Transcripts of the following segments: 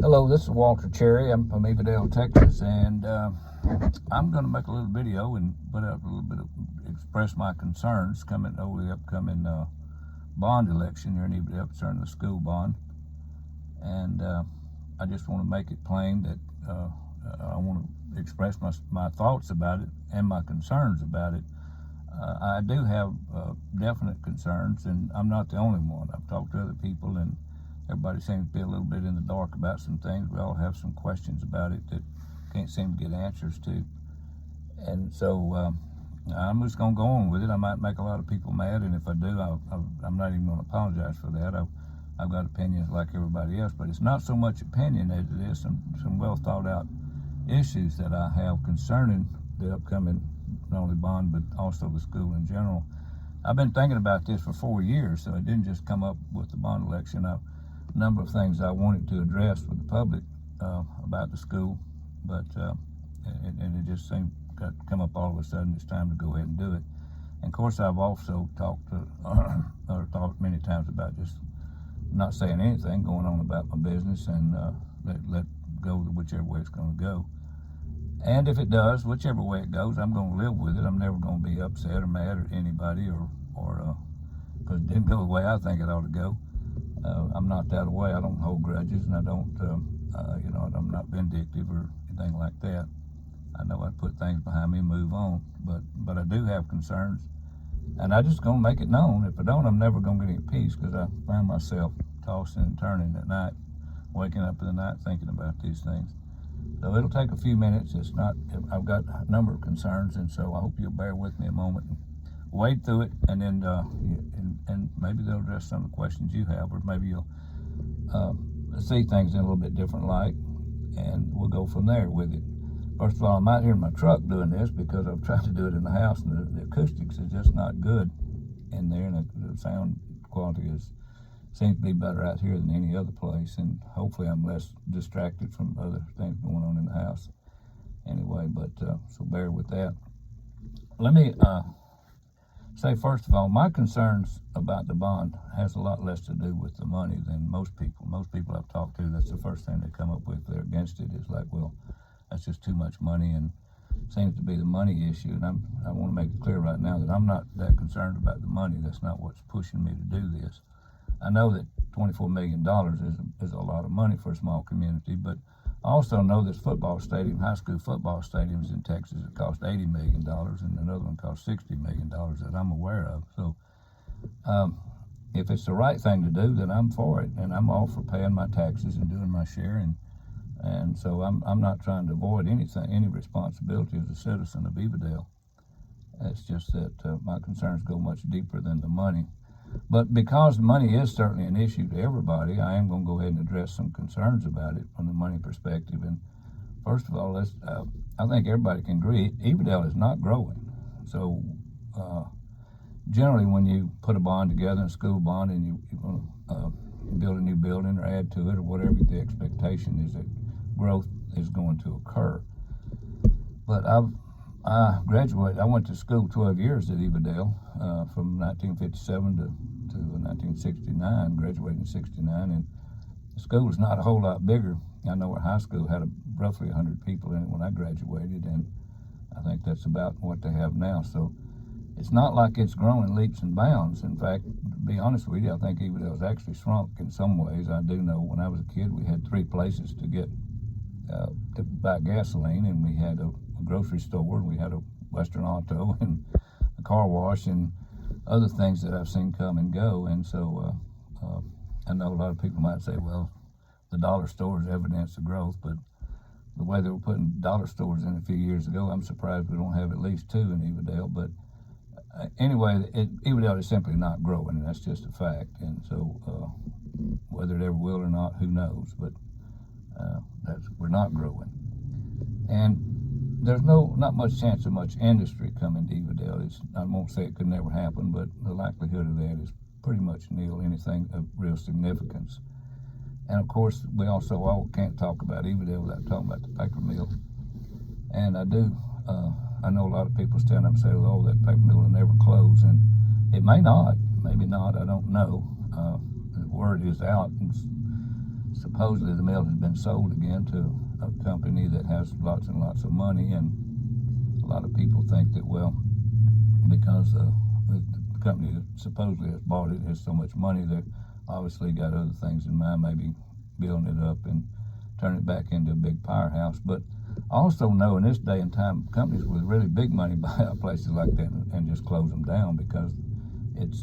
Hello, this is Walter Cherry. I'm from Evadale, Texas, and I'm going to make a little video and put out a little bit of express my concerns coming over the upcoming bond election here in Evadale concerning the school bond. And I just want to make it plain that I want to express my thoughts about it and my concerns about it. I do have definite concerns, and I'm not the only one. I've talked to other people, and everybody seems to be a little bit in the dark about some things. We all have some questions about it that can't seem to get answers to. And so I'm just going to go on with it. I might make a lot of people mad, and if I do, I'm not even going to apologize for that. I've got opinions like everybody else, but it's not so much opinion as it is some well thought out issues that I have concerning the upcoming not only bond but also the school in general. I've been thinking about this for 4 years, so it didn't just come up with the bond election. A number of things I wanted to address with the public about the school, but and it just seemed to come up all of a sudden. It's time to go ahead and do it. And of course, I've also talked many times about just not saying anything, going on about my business, and let go whichever way it's going to go. And if it does, whichever way it goes, I'm going to live with it. I'm never going to be upset or mad at anybody, or because it didn't go the way I think it ought to go. I'm not that way. I don't hold grudges, and I don't, I'm not vindictive or anything like that. I know I put things behind me and move on, but I do have concerns, and I just going to make it known. If I don't, I'm never going to get any peace, because I find myself tossing and turning at night, waking up in the night thinking about these things. So it'll take a few minutes. I've got a number of concerns, and so I hope you'll bear with me a moment and wade through it, and then and maybe they'll address some of the questions you have, or maybe you'll see things in a little bit different light, and we'll go from there with it. First of all, I'm out here in my truck doing this because I've tried to do it in the house, and the acoustics is just not good in there, and the sound quality seems to be better out here than any other place, and hopefully I'm less distracted from other things going on in the house anyway, but so bear with that. Let me say, first of all, my concerns about the bond has a lot less to do with the money than most people. Most people I've talked to, that's the first thing they come up with. They're against it. It's like, well, that's just too much money, and seems to be the money issue. And I want to make it clear right now that I'm not that concerned about the money. That's not what's pushing me to do this. I know that $24 million is a lot of money for a small community, but I also know this football stadium, high school football stadiums in Texas, that cost $80 million, and another one cost $60 million that I'm aware of. So if it's the right thing to do, then I'm for it, and I'm all for paying my taxes and doing my share, and so I'm not trying to avoid any responsibility as a citizen of Evadale. It's just that my concerns go much deeper than the money. But because money is certainly an issue to everybody, I am going to go ahead and address some concerns about it from the money perspective. And first of all, I think everybody can agree, Evadale is not growing. So generally when you put a bond together, a school bond, and you want to build a new building or add to it or whatever, the expectation is that growth is going to occur. But I graduated. I went to school 12 years at Evadale, from 1957 to 1969, graduated in 69, and the school was not a whole lot bigger. I know our high school had roughly 100 people in it when I graduated, and I think that's about what they have now. So it's not like it's grown in leaps and bounds. In fact, to be honest with you, I think Evadale's actually shrunk in some ways. I do know when I was a kid, we had 3 places to get to buy gasoline, and we had a grocery store, and we had a Western Auto, and a car wash, and other things that I've seen come and go. And so I know a lot of people might say, well, the dollar store is evidence of growth, but the way they were putting dollar stores in a few years ago, I'm surprised we don't have at least 2 in Evadale. But anyway, Evadale is simply not growing, and that's just a fact. And so whether it ever will or not, who knows, but we're not growing. And there's not much chance of much industry coming to Evadale. I won't say it could never happen, but the likelihood of that is pretty much nil, anything of real significance. And of course, we also all can't talk about Evadale without talking about the paper mill. And I know a lot of people stand up and say, oh, that paper mill will never close, and it may not, maybe not, I don't know. The word is out, and supposedly the mill has been sold again to a company that has lots and lots of money, and a lot of people think that, well, because the company that supposedly has bought it has so much money, they've obviously got other things in mind, maybe building it up and turn it back into a big powerhouse. But I also know in this day and time, companies with really big money buy out places like that and just close them down, because it's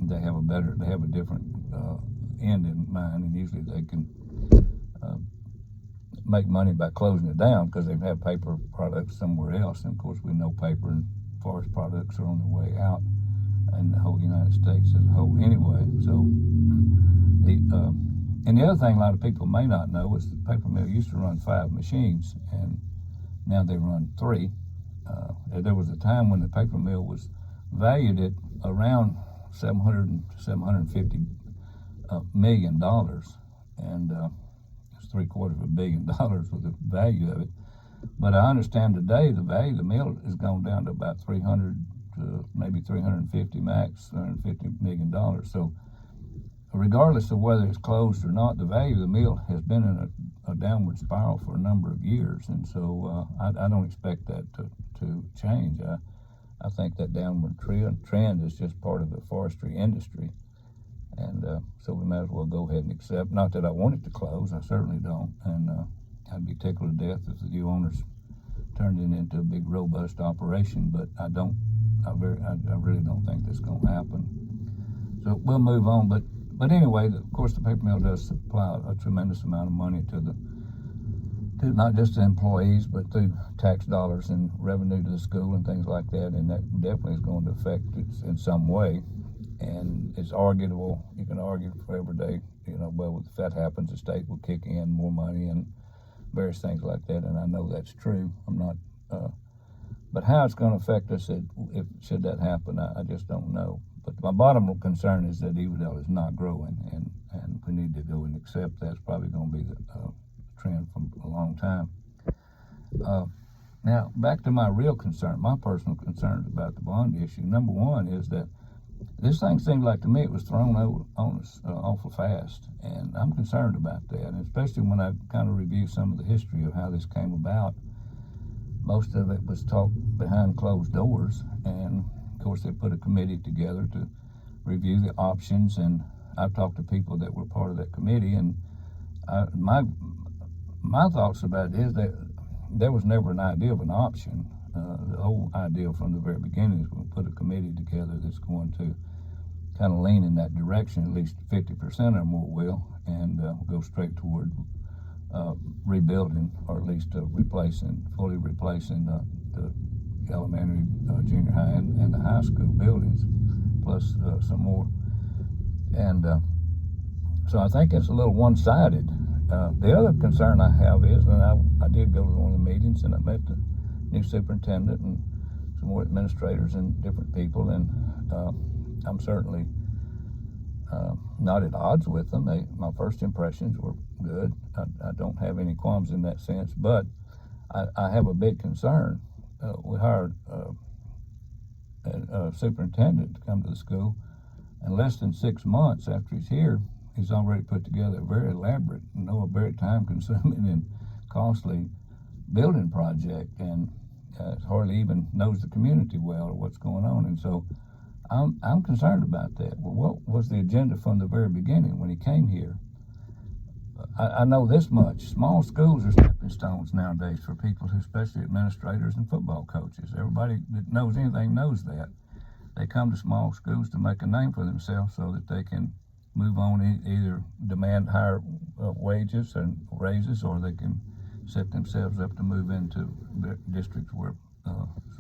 they have a different end in mind, and usually they can make money by closing it down because they have paper products somewhere else. And of course, we know paper and forest products are on their way out in the whole United States as a whole anyway. So and the other thing a lot of people may not know is the paper mill used to run 5 machines, and now they run 3. There was a time when the paper mill was valued at around $750 million, and it's $750 million was the value of it. But I understand today the value of the mill has gone down to about 300 to maybe 350 max, $350 million. So regardless of whether it's closed or not, the value of the mill has been in a downward spiral for a number of years, and so I don't expect that to change. I think that downward trend is just part of the forestry industry, and so we might as well go ahead and accept. Not that I want it to close, I certainly don't, and I'd be tickled to death if the new owners turned it into a big, robust operation, but I really don't think that's going to happen. So we'll move on, but anyway, of course, the paper mill does supply a tremendous amount of money to not just the employees, but through tax dollars and revenue to the school and things like that, and that definitely is going to affect it in some way. And it's arguable. You can argue for every day, well, if that happens, the state will kick in more money and various things like that, and I know that's true. I'm not, but how it's going to affect us should that happen, I just don't know. But my bottom concern is that Evadale is not growing, and we need to go and accept that's probably going to be the trend for a long time. Now, back to my real concern, my personal concerns about the bond issue. Number one is that this thing seemed like to me it was thrown on us awful fast, and I'm concerned about that, and especially when I kind of review some of the history of how this came about. Most of it was talked behind closed doors, and of course they put a committee together to review the options, and I've talked to people that were part of that committee, and my thoughts about it is that there was never an idea of an option. The whole idea from the very beginning is we'll put a committee together that's going to kind of lean in that direction, at least 50% of them will, and go straight toward rebuilding, or at least fully replacing the elementary, junior high, and the high school buildings, plus some more. And so I think it's a little one-sided. The other concern I have is, and I did go to one of the meetings, and I met the new superintendent and some more administrators and different people, and I'm certainly not at odds with them. My first impressions were good. I don't have any qualms in that sense, but I have a big concern. We hired a superintendent to come to the school, and less than 6 months after he's here, he's already put together a very elaborate, very time-consuming and costly building project, and hardly even knows the community well or what's going on. And so I'm concerned about that. Well, what was the agenda from the very beginning when he came here? I know this much. Small schools are stepping stones nowadays for people who, especially administrators and football coaches. Everybody that knows anything knows that. They come to small schools to make a name for themselves so that they can move on, either demand higher wages and raises, or they can set themselves up to move into districts where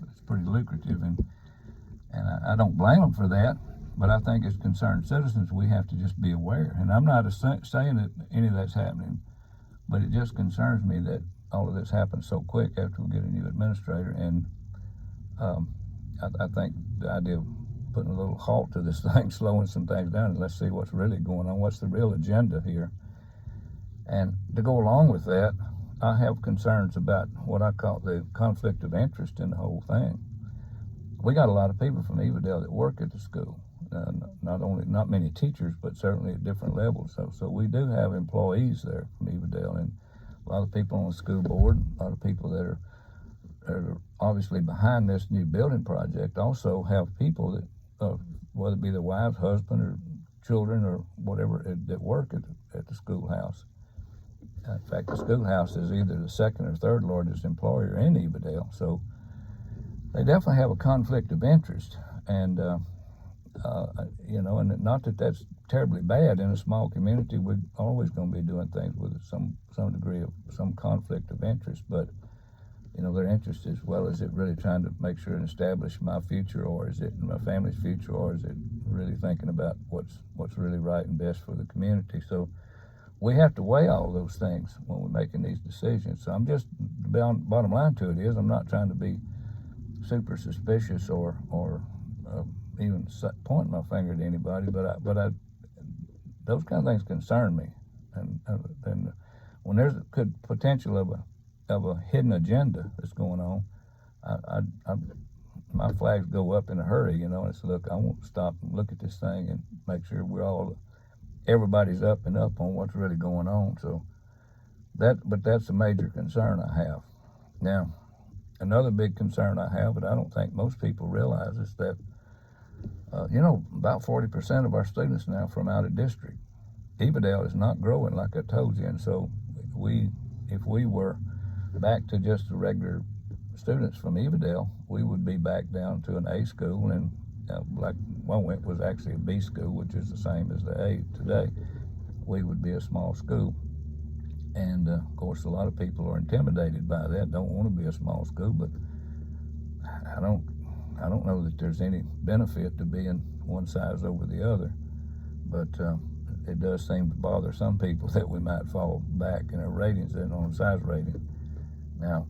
it's pretty lucrative. And I don't blame them for that, but I think as concerned citizens, we have to just be aware. And I'm not saying that any of that's happening, but it just concerns me that all of this happened so quick after we get a new administrator. And I think the idea of putting a little halt to this thing, slowing some things down, and let's see what's really going on, what's the real agenda here. And to go along with that, I have concerns about what I call the conflict of interest in the whole thing. We got a lot of people from Evadale that work at the school. not many teachers, but certainly at different levels. So we do have employees there from Evadale, and a lot of people on the school board, a lot of people that are obviously behind this new building project also have people that, whether it be their wives, husband, or children, or whatever, that work at the schoolhouse. In fact, the schoolhouse is either the second or third largest employer in Evadale, so they definitely have a conflict of interest. And and not that that's terribly bad. In a small community, we're always going to be doing things with some degree of some conflict of interest, but their interest, as well, is it really trying to make sure and establish my future, or is it my family's future, or is it really thinking about what's really right and best for the community? So we have to weigh all those things when we're making these decisions. So the bottom line to it is, I'm not trying to be super suspicious or even pointing my finger at anybody, but those kind of things concern me, and when there's good potential of a hidden agenda that's going on, my flags go up in a hurry, and it's, look, I won't stop and look at this thing and make sure everybody's up and up on what's really going on. So but that's a major concern I have. Now, another big concern I have, but I don't think most people realize, is that about 40% of our students now from out of district. Evadale is not growing, like I told you, and so if we were back to just the regular students from Evadale, we would be back down to an A school, and like Wowent was actually a B school, which is the same as the A today. We would be a small school, and of course a lot of people are intimidated by that, don't want to be a small school, but I don't know that there's any benefit to being one size over the other, but it does seem to bother some people that we might fall back in our ratings and on size rating. Now,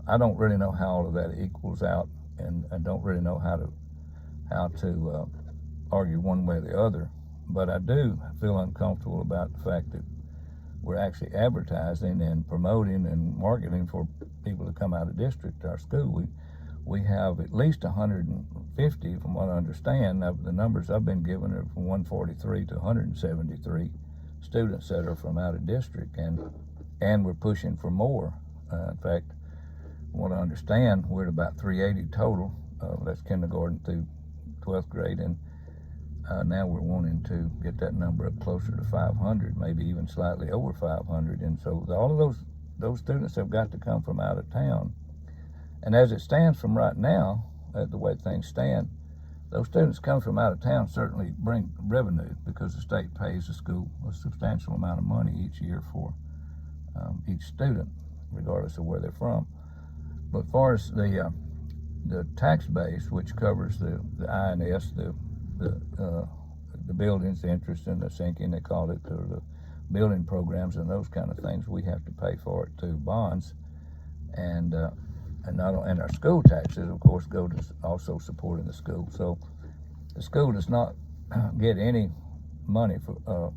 I don't really know how all of that equals out, and I don't really know how to argue one way or the other, but I do feel uncomfortable about the fact that we're actually advertising and promoting and marketing for people to come out of district to our school. We have at least 150, from what I understand. Now, the numbers I've been given are from 143 to 173 students that are from out of district, and we're pushing for more. In fact, from what I understand, we're at about 380 total. That's kindergarten through 12th grade, and now we're wanting to get that number up closer to 500, maybe even slightly over 500. And so all of those students have got to come from out of town. And as it stands from right now, the way things stand, those students come from out of town certainly bring revenue, because the state pays the school a substantial amount of money each year for each student, regardless of where they're from. But as far as the tax base, which covers the INS, the buildings, the interest and the sinking, they call it, or the building programs and those kind of things, we have to pay for it through bonds, and our school taxes, of course, go to also supporting the school. So the school does not get any money for the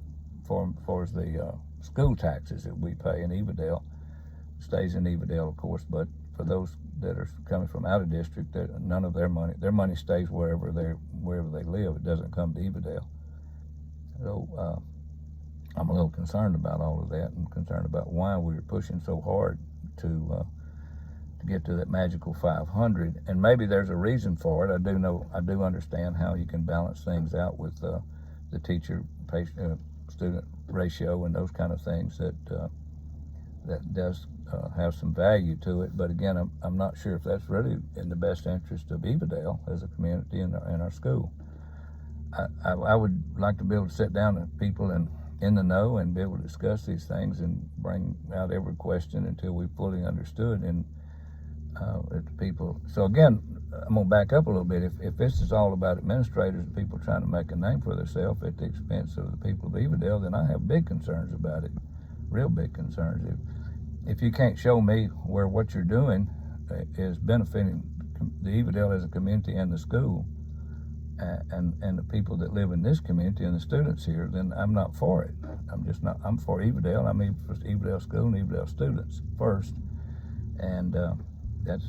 school taxes that we pay in Evadale. Stays in Evadale, of course, but for those that are coming from out of district, none of their money stays wherever they live. It doesn't come to Evadale. So I'm a little concerned about all of that, and concerned about why we're pushing so hard to get to that magical 500. And maybe there's a reason for it. I do understand how you can balance things out with the teacher student ratio and those kind of things that does have some value to it. But again, I'm not sure if that's really in the best interest of Evadale as a community and our school. I would like to be able to sit down with people in the know and be able to discuss these things and bring out every question until we fully understood, and people. So again, I'm going to back up a little bit. If this is all about administrators and people trying to make a name for themselves at the expense of the people of Evadale, then I have big concerns about it, real big concerns. If you can't show me where what you're doing is benefiting the Evadale as a community and the school, and the people that live in this community and the students here, then I'm not for it. I'm just not. I'm for Evadale. I'm for Evadale school and Evadale students first, and that's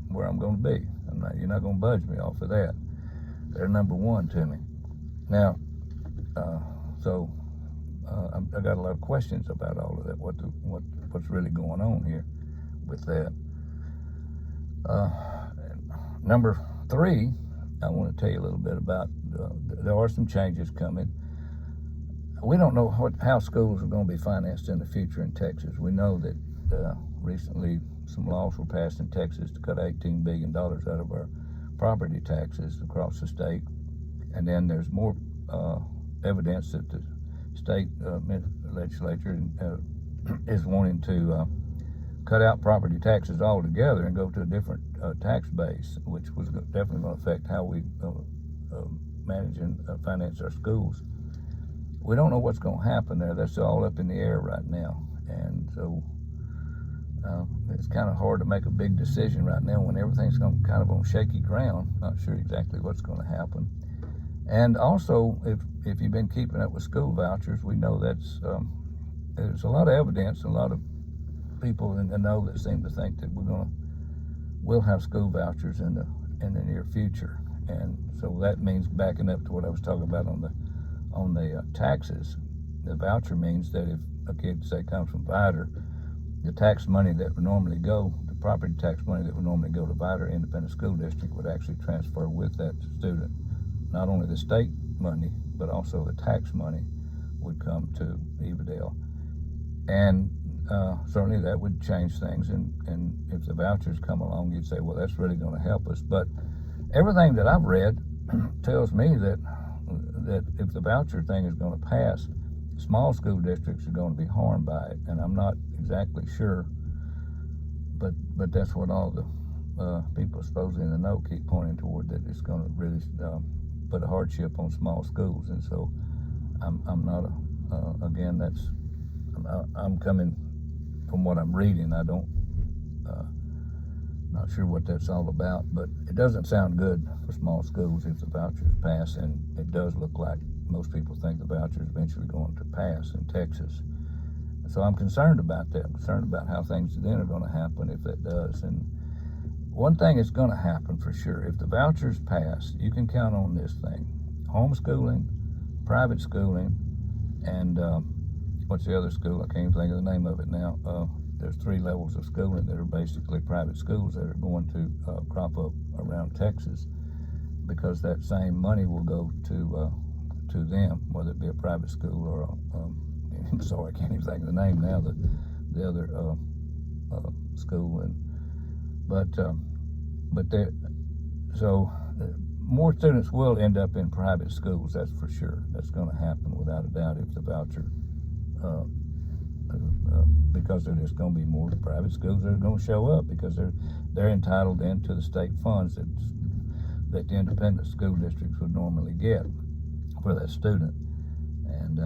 where I'm going to be. You're not going to budge me off of that. They're number one to me. Now, so I got a lot of questions about all of that. What's really going on here with that? Number 3, I want to tell you a little bit about. There are some changes coming. We don't know how schools are going to be financed in the future in Texas. We know that recently some laws were passed in Texas to cut $18 billion out of our property taxes across the state. And then there's more evidence that the state legislature is wanting to cut out property taxes altogether and go to a different tax base, which was definitely going to affect how we manage and finance our schools. We don't know what's going to happen there. That's all up in the air right now. And so it's kind of hard to make a big decision right now when everything's kind of on shaky ground. Not sure exactly what's going to happen. And also, if you've been keeping up with school vouchers, we know there's a lot of evidence, a lot of people in the know that seem to think that we'll have school vouchers in the near future. And so that means, backing up to what I was talking about on the taxes, the voucher means that if a kid, say, comes from Vidor, the tax money that would normally go, the property tax money that would normally go to Vidor Independent School District would actually transfer with that student. Not only the state money, but also the tax money would come to Evadale. And certainly that would change things. And if the vouchers come along, you'd say, well, that's really going to help us. But everything that I've read tells me that if the voucher thing is going to pass, small school districts are going to be harmed by it. And I'm not exactly sure, but that's what all the people supposedly in the know keep pointing toward, that it's going to really put a hardship on small schools. And so I'm not again, I'm coming from what I'm reading. I don't not sure what that's all about, but it doesn't sound good for small schools if the vouchers pass, and it does look like most people think the vouchers eventually going to pass in Texas. So I'm concerned about that. I'm concerned about how things then are going to happen if that does. And one thing is going to happen for sure. If the vouchers pass, you can count on this thing: homeschooling, private schooling, and what's the other school? I can't even think of the name of it now. There's 3 levels of schooling that are basically private schools that are going to crop up around Texas, because that same money will go to them, whether it be a private school or I'm sorry, I can't even think of the name now. The other school, so more students will end up in private schools. That's for sure. That's going to happen without a doubt if the voucher. Because there's just going to be more private schools that are going to show up, because they're entitled then to the state funds that the independent school districts would normally get for that student. And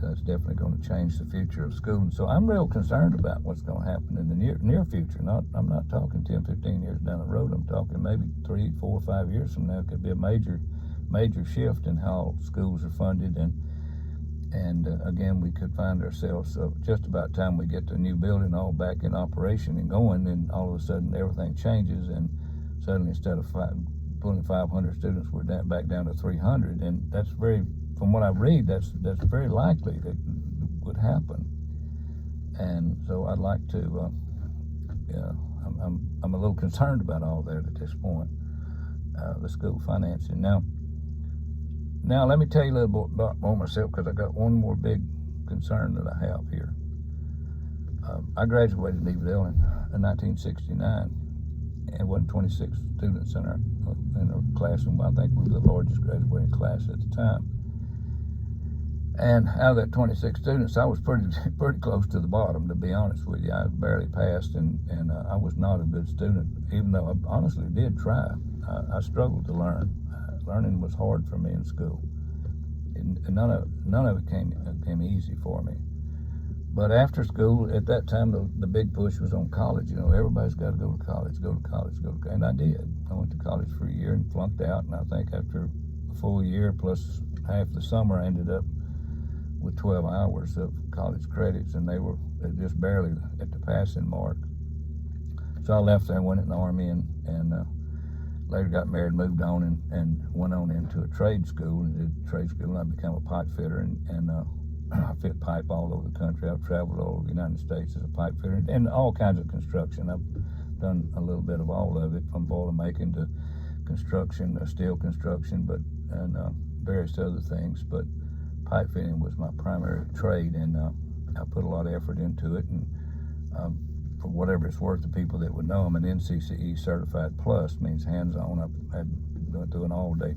that's definitely going to change the future of schooling. So I'm real concerned about what's going to happen in the near future. I'm not talking 10, 15 years down the road. I'm talking maybe 3, 4, 5 years from now. It could be a major shift in how schools are funded. And again, we could find ourselves just about time we get the new building all back in operation and going, and all of a sudden everything changes, and suddenly instead of pulling 500 students, we're back down to 300. And that's from what I read, that's very likely that would happen. And so I'd like to, I'm a little concerned about all that at this point, the school financing. Now, let me tell you a little bit about myself, because I got one more big concern that I have here. I graduated in Evadale in 1969, and it wasn't 26 students in our class, and I think we were the largest graduating class at the time. And out of that 26 students, I was pretty close to the bottom, to be honest with you. I barely passed, and I was not a good student, even though I honestly did try. I struggled to learn. Learning was hard for me in school, and none of it came easy for me. But after school, at that time, the big push was on college. Everybody's got to go to college, and I did. I went to college for a year and flunked out, and I think after a full year plus half the summer, I ended up with 12 hours of college credits, and they were just barely at the passing mark. So I left there and went in the Army, and later got married, moved on, and went on into a trade school, and did trade school, and I became a pipe fitter, and I fit pipe all over the country. I've traveled all over the United States as a pipe fitter, and all kinds of construction. I've done a little bit of all of it, from boiler making to construction, steel construction, and various other things. But pipe fitting was my primary trade, and I put a lot of effort into it. And for whatever it's worth to people that would know, I'm an NCCE certified plus, means hands-on. I had went through an all-day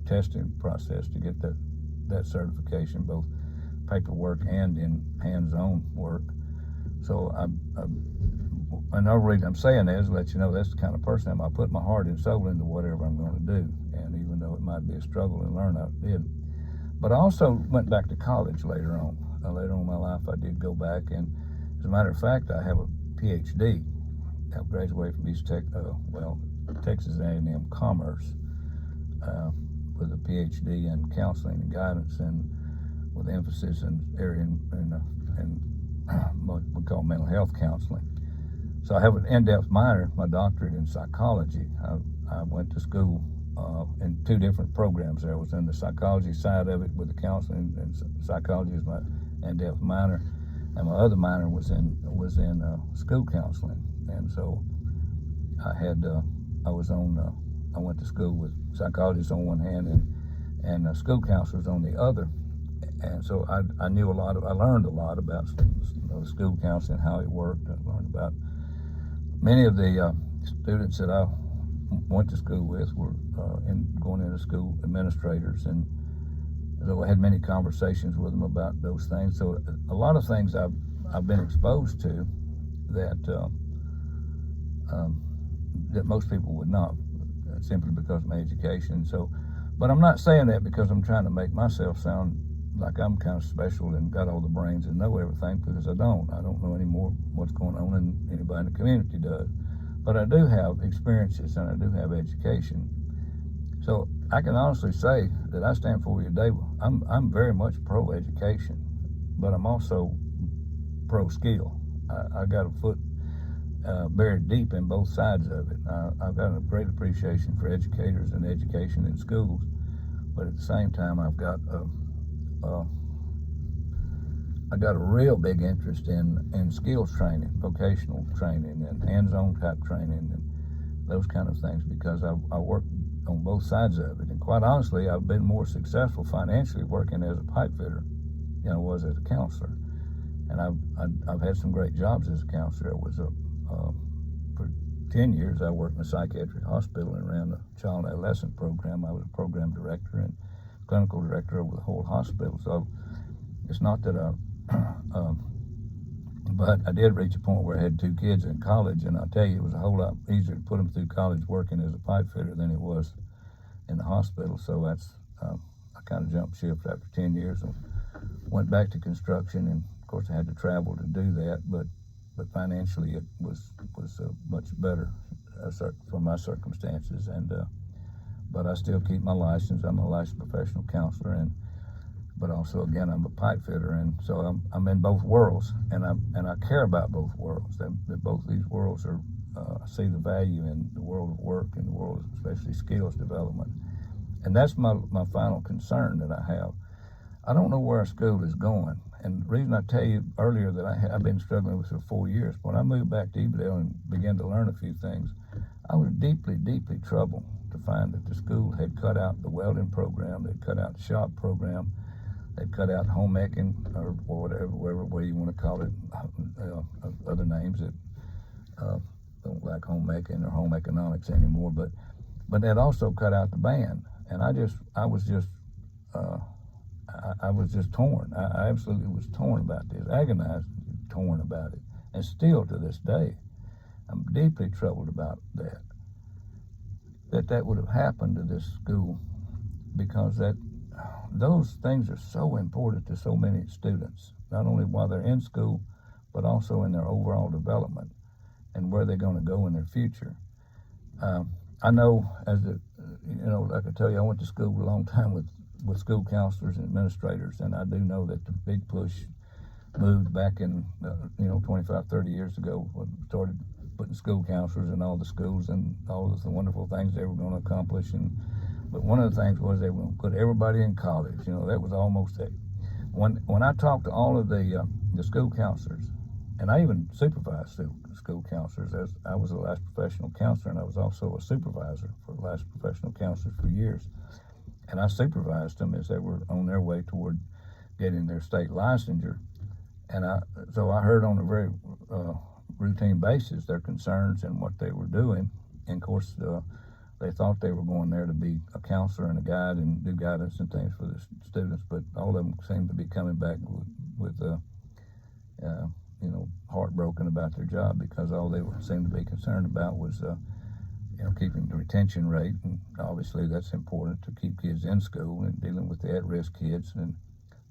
testing process to get that certification, both paperwork and in hands-on work. So another reason I'm saying that is to let you know that's the kind of person I am. I put my heart and soul into whatever I'm going to do, and even though it might be a struggle to learn, I did. But I also went back to college later on. Later on in my life, I did go back, and as a matter of fact, I have a PhD. I graduated from Texas A&M Commerce with a PhD in counseling and guidance, and with emphasis in area in what we call mental health counseling. So I have an in-depth minor, my doctorate in psychology. I went to school in two different programs there. I was in the psychology side of it with the counseling, and psychology is my in-depth minor, and my other minor was in school counseling. And so I went to school with psychologists on one hand and school counselors on the other. And so I learned a lot about school counseling, how it worked. I learned about many of the students that I went to school with were going into school administrators, and so I had many conversations with them about those things. So a lot of things I've been exposed to that most people would not, simply because of my education. So, but I'm not saying that because I'm trying to make myself sound like I'm kind of special and got all the brains and know everything, because I don't know any more what's going on than anybody in the community does. But I do have experiences, and I do have education. So I can honestly say that I stand for you today. I'm very much pro-education, but I'm also pro-skill. I got a foot buried deep in both sides of it. I've got a great appreciation for educators and education in schools, but at the same time, I've got a real big interest in skills training, vocational training, and hands-on type training, and those kind of things, because I work on both sides of it. And quite honestly, I've been more successful financially working as a pipe fitter than I was as a counselor. And I've had some great jobs as a counselor. For 10 years, I worked in a psychiatric hospital and ran a child adolescent program. I was a program director and clinical director over the whole hospital. So it's not that but I did reach a point where I had 2 kids in college, and I'll tell you, it was a whole lot easier to put them through college working as a pipe fitter than it was in the hospital. So that's I kind of jumped ship after 10 years and went back to construction, and of course I had to travel to do that, but financially it was much better for my circumstances. And but I still keep my license. I'm a licensed professional counselor, but also, again, I'm a pipe fitter, and so I'm in both worlds, and I care about both worlds. That both these worlds are I see the value in the world of work and the world of especially skills development, and that's my final concern that I have. I don't know where our school is going, and the reason I tell you earlier that I've been struggling with it for 4 years. When I moved back to Evadale and began to learn a few things, I was deeply, deeply troubled to find that the school had cut out the welding program, they'd cut out the shop program, they'd cut out homemaking, or whatever way you want to call it, other names that don't like homemaking or home economics anymore. But they'd also cut out the band, and I was just torn. I absolutely was torn about this, agonized, torn about it, and still to this day, I'm deeply troubled about that would have happened to this school, because those things are so important to so many students, not only while they're in school, but also in their overall development and where they're going to go in their future. I know, like I tell you, I went to school a long time with school counselors and administrators, and I do know that the big push moved back in 25, 30 years ago, when started putting school counselors in all the schools and all of the wonderful things they were going to accomplish. But one of the things was they were going to put everybody in college. That was almost it. When I talked to all of the school counselors, and I even supervised school counselors, as I was the last professional counselor, and I was also a supervisor for the last professional counselors for years. And I supervised them as they were on their way toward getting their state licensure. And so I heard on a very routine basis their concerns and what they were doing. And of course, they thought they were going there to be a counselor and a guide and do guidance and things for the students, but all of them seemed to be coming back with heartbroken about their job, because all they seemed to be concerned about was keeping the retention rate, and obviously that's important to keep kids in school and dealing with the at-risk kids.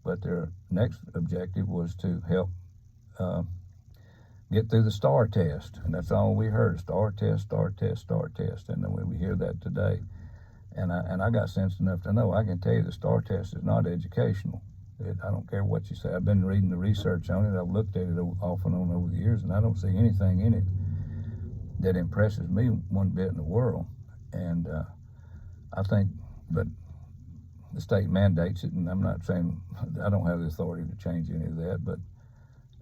But their next objective was to help get through the STAR test, and that's all we heard: STAR test, STAR test, STAR test. And then we hear that today, and I got sense enough to know I can tell you the STAR test is not educational. I don't care what you say. I've been reading the research on it. I've looked at it off and on over the years, and I don't see anything in it that impresses me one bit in the world. And I think, but the state mandates it, and I'm not saying I don't have the authority to change any of that, but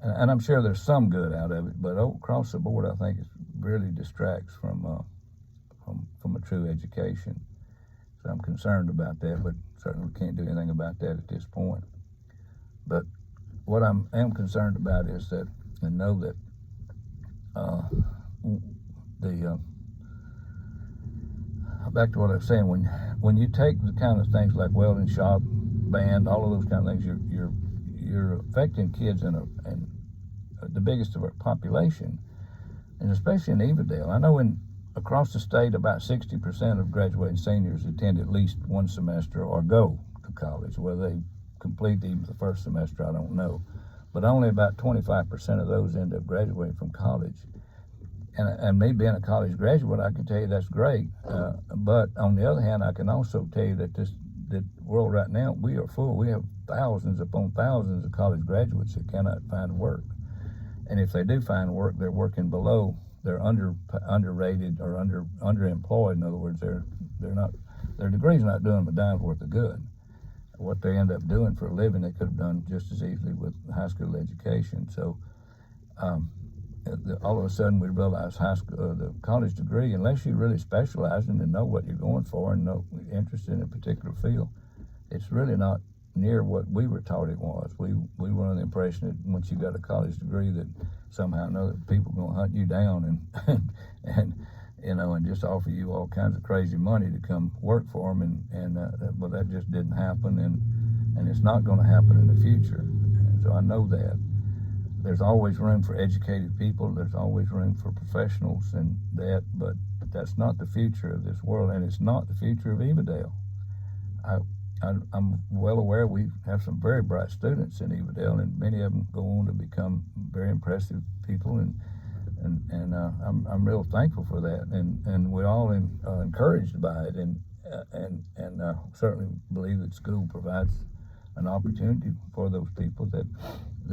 and I'm sure there's some good out of it, but across the board, I think it really distracts from a true education. So I'm concerned about that, but certainly can't do anything about that at this point. But what I am concerned about is that, and know that back to what I was saying, when you take the kind of things like welding shop, band, all of those kind of things, you're affecting kids in the biggest of our population, and especially in Evadale. I know across the state, about 60% of graduating seniors attend at least one semester or go to college. Whether they complete even the first semester, I don't know. But only about 25% of those end up graduating from college. And me being a college graduate, I can tell you that's great. But on the other hand, I can also tell you that the world right now, we are full. We have thousands upon thousands of college graduates that cannot find work. And if they do find work, they're working below. They're underrated or underemployed. In other words, their degree's not doing them a dime's worth of good. What they end up doing for a living, they could have done just as easily with high school education. So all of a sudden we realize the college degree, unless you really specialize in and know what you're going for and know interested in a particular field, it's really not near what we were taught it was. We were under the impression that once you got a college degree that somehow or another people are going to hunt you down and just offer you all kinds of crazy money to come work for them, but that just didn't happen, and it's not going to happen in the future. And so I know that there's always room for educated people, there's always room for professionals and that, but that's not the future of this world, and it's not the future of Evadale. I'm well aware we have some very bright students in Evadale, and many of them go on to become very impressive people, and I'm real thankful for that, and we're all encouraged by it, and certainly believe that school provides an opportunity for those people that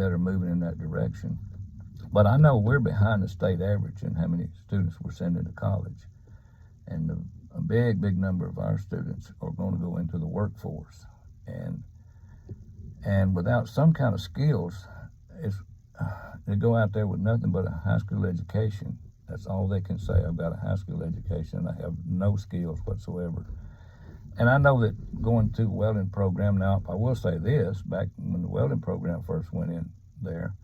are moving in that direction. But I know we're behind the state average in how many students we're sending to college, and a big number of our students are going to go into the workforce, and without some kind of skills, they go out there with nothing but a high school education. That's all they can say. I've got a high school education. I have no skills whatsoever. And I know that going to the welding program now, I will say this, back when the welding program first went in there,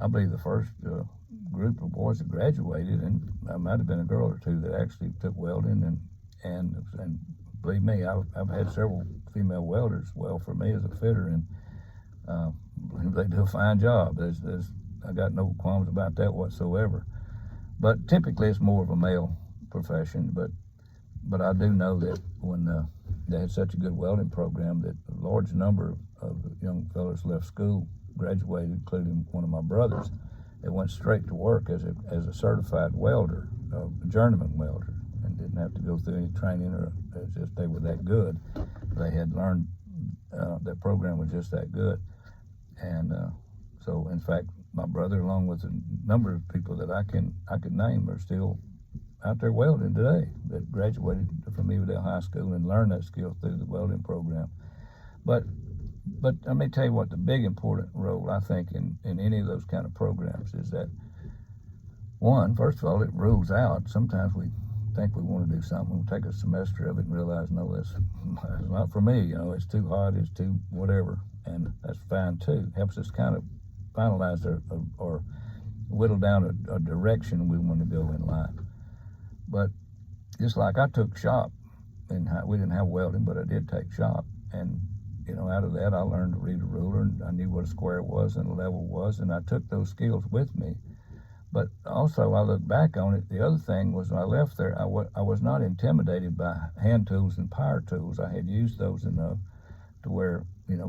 I believe the first group of boys that graduated, and there might have been a girl or two that actually took welding, and believe me, I've had several female welders weld for me as a fitter, and they do a fine job. I got no qualms about that whatsoever. But typically it's more of a male profession, but I do know that when they had such a good welding program that a large number of young fellows left school, graduated, including one of my brothers, that went straight to work as a certified welder, a journeyman welder, and didn't have to go through any training, or as if they were that good. They had learned, that program was just that good. And so in fact, my brother, along with a number of people that I could name, are still out there welding today, that graduated from Evadale High School and learned that skill through the welding program. But let me tell you what the big important role I think in any of those kind of programs is that, one, first of all, it rules out. Sometimes we think we want to do something, we'll take a semester of it and realize, no, that's not for me. It's too hot, it's too whatever, and that's fine too. It helps us kind of finalize or whittle down a direction we want to go in life. But just like I took shop, and we didn't have welding, but I did take shop, and out of that I learned to read a ruler, and I knew what a square was and a level was, and I took those skills with me. But also, I look back on it, the other thing was when I left there, I was not intimidated by hand tools and power tools. I had used those enough to where,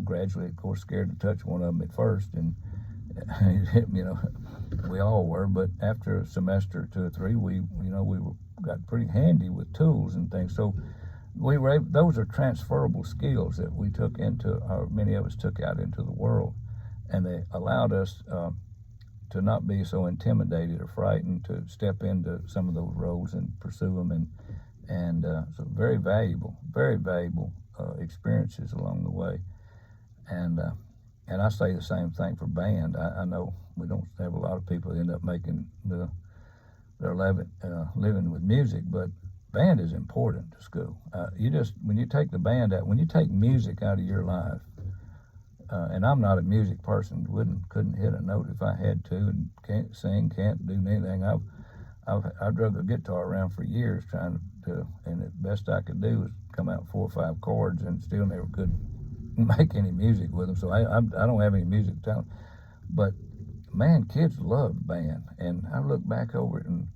gradually, of course, scared to touch one of them at first, and we all were. But after a semester or 2 or 3, we got pretty handy with tools and things. So we were able, those are transferable skills that we took or many of us took out into the world, and they allowed us to not be so intimidated or frightened to step into some of those roles and pursue them, and so very valuable experiences along the way. And I say the same thing for band. I know we don't have a lot of people that end up making their living with music, but band is important to school. When you take the band out, when you take music out of your life, and I'm not a music person, couldn't hit a note if I had to, and can't sing, can't do anything. I've drug a guitar around for years trying to, and the best I could do was come out 4 or 5 chords, and still never could make any music with them. So I don't have any music talent. But man, kids loved band, and I look back over it, and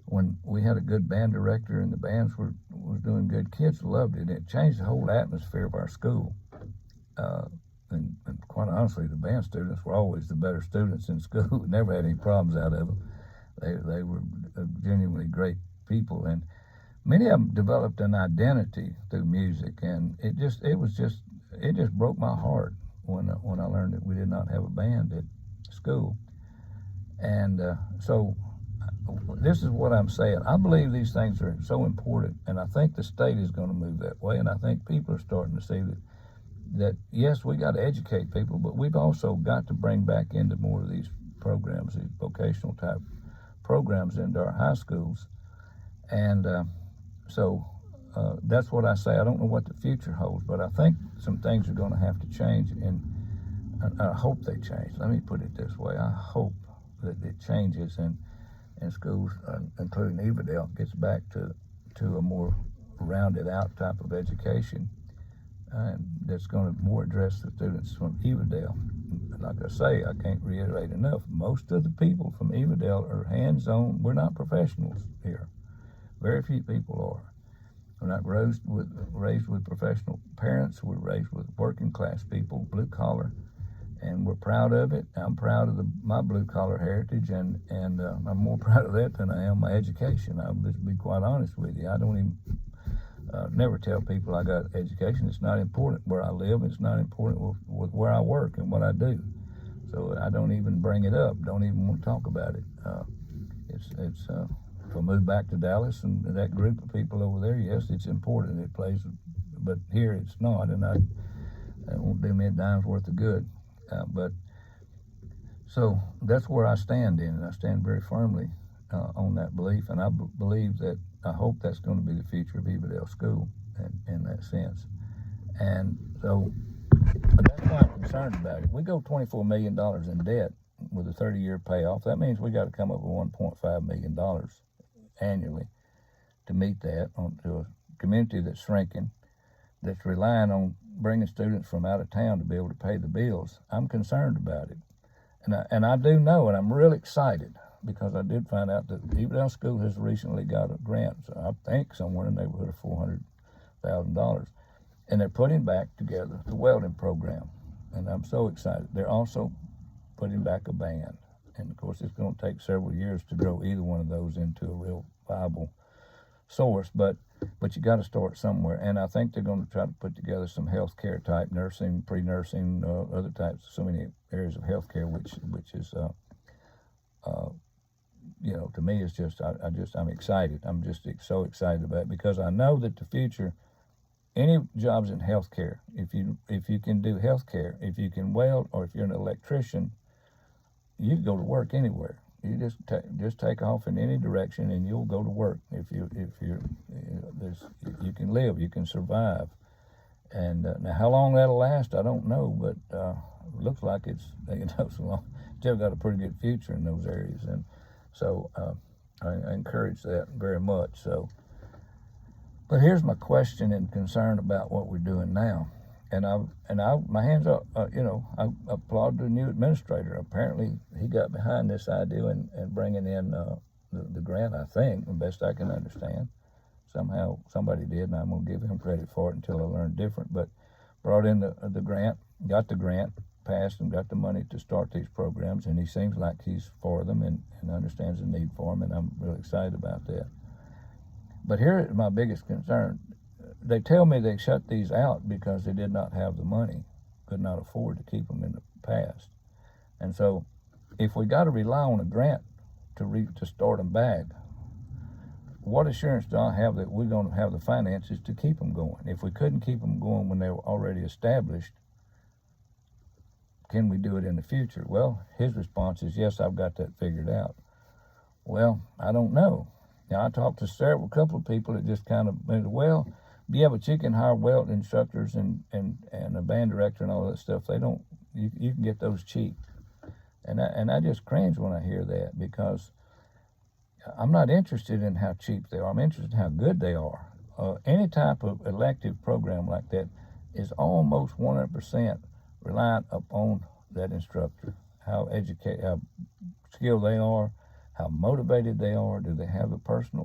when we had a good band director and the bands was doing good, kids loved it. It changed the whole atmosphere of our school. And quite honestly, the band students were always the better students in school. We never had any problems out of them. They were genuinely great people, and many of them developed an identity through music. And it just broke my heart when I learned that we did not have a band at school. And so this is what I'm saying. I believe these things are so important, and I think the state is going to move that way. And I think people are starting to see that yes, we got to educate people, but we've also got to bring back into more of these programs, these vocational type programs, into our high schools. And so that's what I say. I don't know what the future holds, but I think some things are going to have to change, and I hope they change. Let me put it this way. I hope that it changes, and schools, including Evadale, gets back to a more rounded out type of education, and that's going to more address the students from Evadale. Like I say, I can't reiterate enough, most of the people from Evadale are hands-on. We're not professionals here. Very few people are. We're not raised with professional parents. We're raised with working class people, blue collar, and we're proud of it. I'm proud of my blue collar heritage, and I'm more proud of that than I am my education. I'll just be quite honest with you. I don't even never tell people I got education. It's not important where I live. It's not important with where I work and what I do. So I don't even bring it up. Don't even want to talk about it. If I move back to Dallas and that group of people over there, yes, it's important. It plays, but here it's not, and it won't do me a dime's worth of good. But so that's where I stand in, and I stand very firmly on that belief, and I believe that I hope that's going to be the future of Evadale School in that sense. And so that's why I'm concerned about it. We go $24 million in debt with a 30-year payoff. That means we got to come up with $1.5 million annually to meet that, to a community that's shrinking, that's relying on bringing students from out of town to be able to pay the bills. I'm concerned about it. And I do know, and I'm really excited, because I did find out that Evadale School has recently got a grant, so I think somewhere in the neighborhood of $400,000. And they're putting back together the welding program. And I'm so excited. They're also putting back a band. And of course, it's going to take several years to grow either one of those into a real viable source, but you got to start somewhere. And I think they're going to try to put together some healthcare type nursing, pre-nursing, other types, so many areas of healthcare, which is, to me, it's just, I'm excited. I'm just so excited about it, because I know that the future, any jobs in healthcare, if you can do healthcare, if you can weld, or if you're an electrician, you can go to work anywhere. You just take off in any direction, and you'll go to work. If you can live, you can survive. And now, how long that'll last, I don't know, but it looks like it's still got a pretty good future in those areas. And so I encourage that very much. So, but here's my question and concern about what we're doing now. And my hands up, I applaud the new administrator. Apparently, he got behind this idea and bringing in the grant, I think, the best I can understand. Somehow, somebody did, and I'm going to give him credit for it until I learn different. But brought in the grant, got the grant, passed, and got the money to start these programs. And he seems like he's for them and understands the need for them, and I'm really excited about that. But here is my biggest concern. They tell me they shut these out because they did not have the money, could not afford to keep them in the past. And so if we got to rely on a grant to start them back, what assurance do I have that we're going to have the finances to keep them going? If we couldn't keep them going when they were already established, can we do it in the future? Well, his response is, yes, I've got that figured out. Well, I don't know. Now, I talked to couple of people that just kind of, well, yeah, but you can hire weld instructors and a band director and all that stuff. You can get those cheap. And I just cringe when I hear that, because I'm not interested in how cheap they are. I'm interested in how good they are. Any type of elective program like that is almost 100% reliant upon that instructor, how skilled they are, how motivated they are, do they have the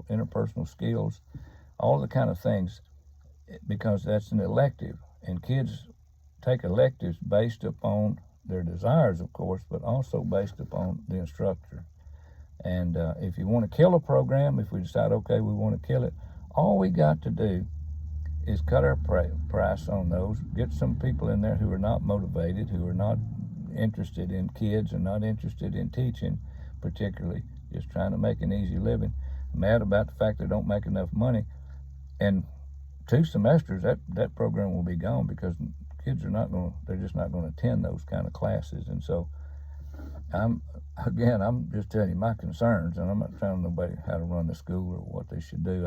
interpersonal skills, all the kind of things, because that's an elective. And kids take electives based upon their desires, of course, but also based upon the instructor. And if you want to kill a program, if we decide, okay, we want to kill it, all we got to do is cut our price on those, get some people in there who are not motivated, who are not interested in kids and not interested in teaching, particularly just trying to make an easy living, mad about the fact they don't make enough money. And 2 semesters, that program will be gone, because kids they're just not going to attend those kind of classes. And so I'm just telling you my concerns, and I'm not telling nobody how to run the school or what they should do.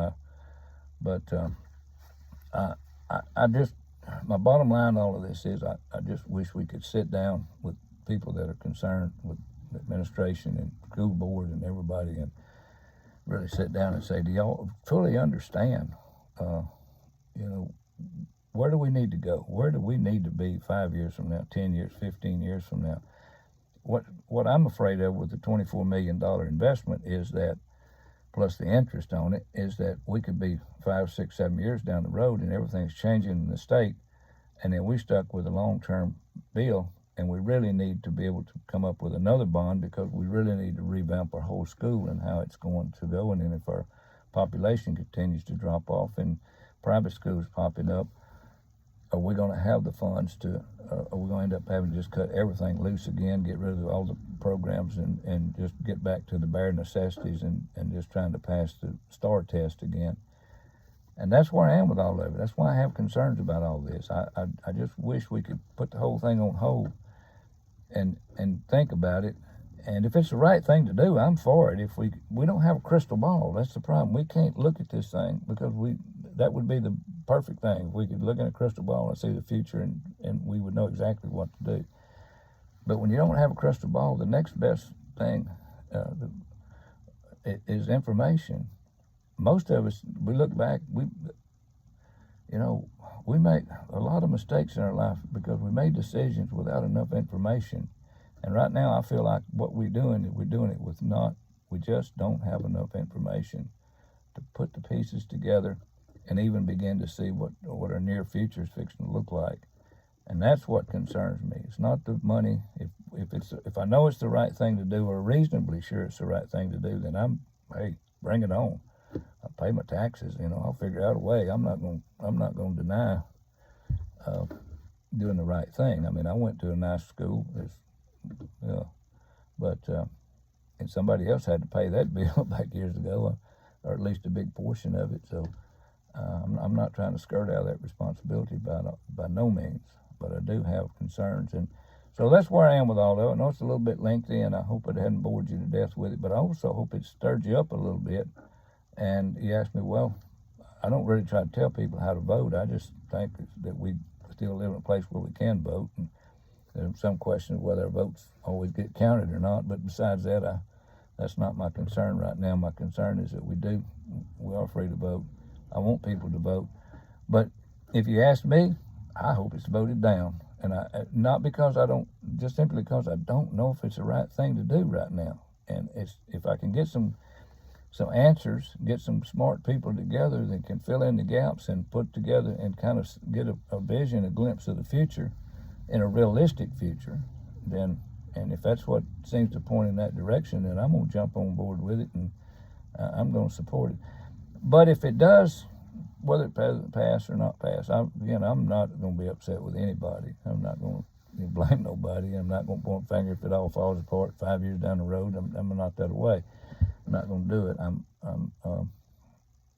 My bottom line to all of this is I just wish we could sit down with people that are concerned, with the administration and school board and everybody, and really sit down and say, do y'all fully understand, where do we need to go? Where do we need to be 5 years from now, 10 years, 15 years from now? What I'm afraid of with the $24 million investment is that, plus the interest on it, is that we could be 5, 6, 7 years down the road and everything's changing in the state, and then we stuck with a long-term bill, and we really need to be able to come up with another bond, because we really need to revamp our whole school and how it's going to go. And then if our population continues to drop off and private schools popping up, are we going to have the funds are we going to end up having to just cut everything loose again, get rid of all the programs, and just get back to the bare necessities and just trying to pass the STAR test again? And that's where I am with all of it. That's why I have concerns about all this. I just wish we could put the whole thing on hold and think about it. And if it's the right thing to do, I'm for it. If we don't have a crystal ball, that's the problem. We can't look at this thing, because that would be the perfect thing. If we could look in a crystal ball and see the future, and we would know exactly what to do. But when you don't have a crystal ball, the next best thing is information. Most of us, we look back, we make a lot of mistakes in our life because we made decisions without enough information. And right now, I feel like what we're doing it with we just don't have enough information to put the pieces together and even begin to see what our near future is fixing to look like. And that's what concerns me. It's not the money. If I know it's the right thing to do, or reasonably sure it's the right thing to do, then hey, bring it on. pay my taxes. You know, I'll figure out a way. I'm not going to deny doing the right thing. I mean, I went to a nice school, but and somebody else had to pay that bill back years ago, or at least a big portion of it. So I'm not trying to skirt out of that responsibility by no means, but I do have concerns. And so that's where I am with all of it. I know it's a little bit lengthy, and I hope it hadn't bored you to death with it, but I also hope it stirred you up a little bit. And you asked me, well, I don't really try to tell people how to vote. I just think that we still live in a place where we can vote. And there's some question of whether our votes always get counted or not. But besides that, that's not my concern right now. My concern is that we are free to vote. I want people to vote. But if you ask me, I hope it's voted down. And not because just simply because I don't know if it's the right thing to do right now. And if I can get some answers, get some smart people together that can fill in the gaps and put together and kind of get a vision, a glimpse of the future, in a realistic future, then, and if that's what seems to point in that direction, then I'm going to jump on board with it, and I'm going to support it. But if it does, whether it pass or not pass, I'm not going to be upset with anybody. I'm not going to blame nobody. I'm not going to point a finger if it all falls apart 5 years down the road. I'm not that way. I'm not going to do it.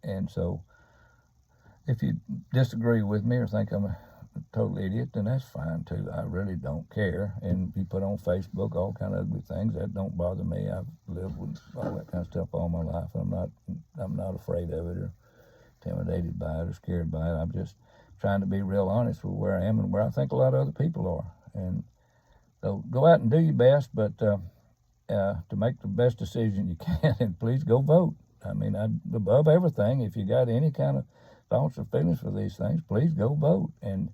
And so if you disagree with me or think I'm a total idiot, then that's fine too. I really don't care. And you put on Facebook all kind of ugly things, that don't bother me. I've lived with all that kind of stuff all my life. I'm not afraid of it or intimidated by it or scared by it. I'm just trying to be real honest with where I am and where I think a lot of other people are. And so go out and do your best, but to make the best decision you can, and please go vote. I mean, above everything, if you got any kind of thoughts or feelings for these things, please go vote. And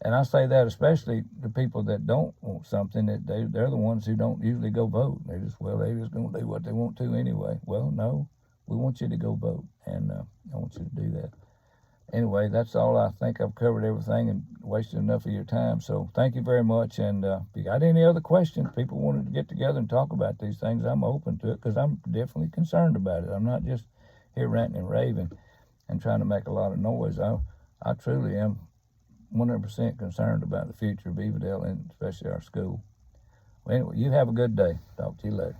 I say that especially to people that don't want something, that they're the ones who don't usually go vote. They're just going to do what they want to anyway. Well, no, we want you to go vote, and I want you to do that. Anyway, that's all. I think I've covered everything and wasted enough of your time. So thank you very much. And if you got any other questions, people wanted to get together and talk about these things, I'm open to it, because I'm definitely concerned about it. I'm not just here ranting and raving and trying to make a lot of noise. I truly am 100% concerned about the future of Evadale, and especially our school. Well, anyway, you have a good day. Talk to you later.